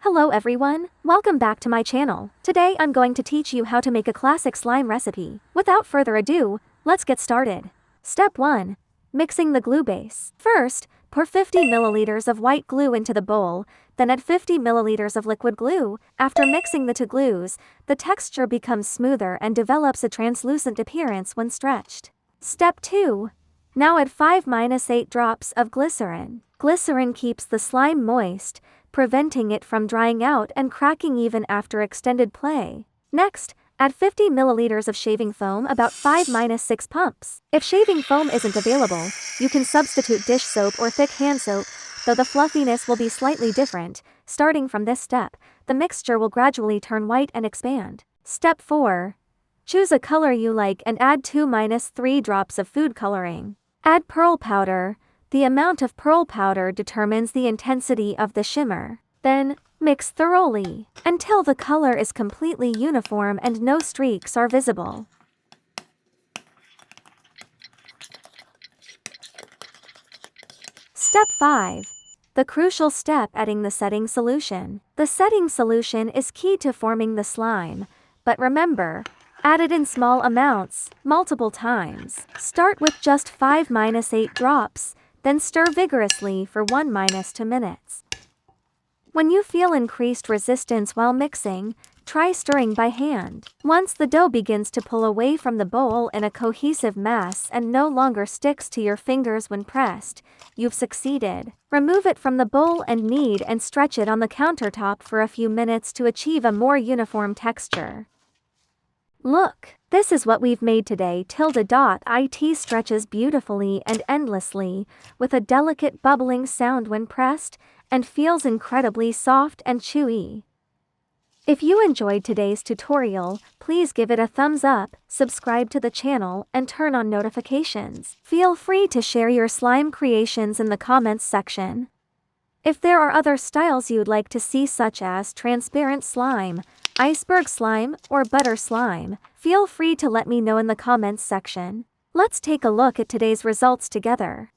Hello everyone, welcome back to my channel. Today I'm going to teach you how to make a classic slime recipe. Without further ado, let's get started. Step 1. Mixing the glue base. First, pour 50 milliliters of white glue into the bowl, then add 50 milliliters of liquid glue. After mixing the two glues, the texture becomes smoother and develops a translucent appearance when stretched. Step 2. Now add 5-8 drops of glycerin. Glycerin keeps the slime moist, preventing it from drying out and cracking even after extended play. Next, add 50 milliliters of shaving foam, about 5-6 pumps. If shaving foam isn't available, you can substitute dish soap or thick hand soap, though the fluffiness will be slightly different. Starting from this step, the mixture will gradually turn white and expand. Step 4. Choose a color you like and add 2-3 drops of food coloring. Add pearl powder. The amount of pearl powder determines the intensity of the shimmer. Then, mix thoroughly until the color is completely uniform and no streaks are visible. Step 5. The crucial step: adding the setting solution. The setting solution is key to forming the slime, but remember, add it in small amounts, multiple times. Start with just 5-8 drops, then stir vigorously for 1-2 minutes. When you feel increased resistance while mixing, try stirring by hand. Once the dough begins to pull away from the bowl in a cohesive mass and no longer sticks to your fingers when pressed, you've succeeded. Remove it from the bowl and knead and stretch it on the countertop for a few minutes to achieve a more uniform texture. Look, this is what we've made today. It stretches beautifully and endlessly, with a delicate bubbling sound when pressed, and feels incredibly soft and chewy. If you enjoyed today's tutorial, please give it a thumbs up, subscribe to the channel, and turn on notifications. Feel free to share your slime creations in the comments section. If there are other styles you'd like to see, such as transparent slime, iceberg slime, or butter slime, feel free to let me know in the comments section. Let's take a look at today's results together.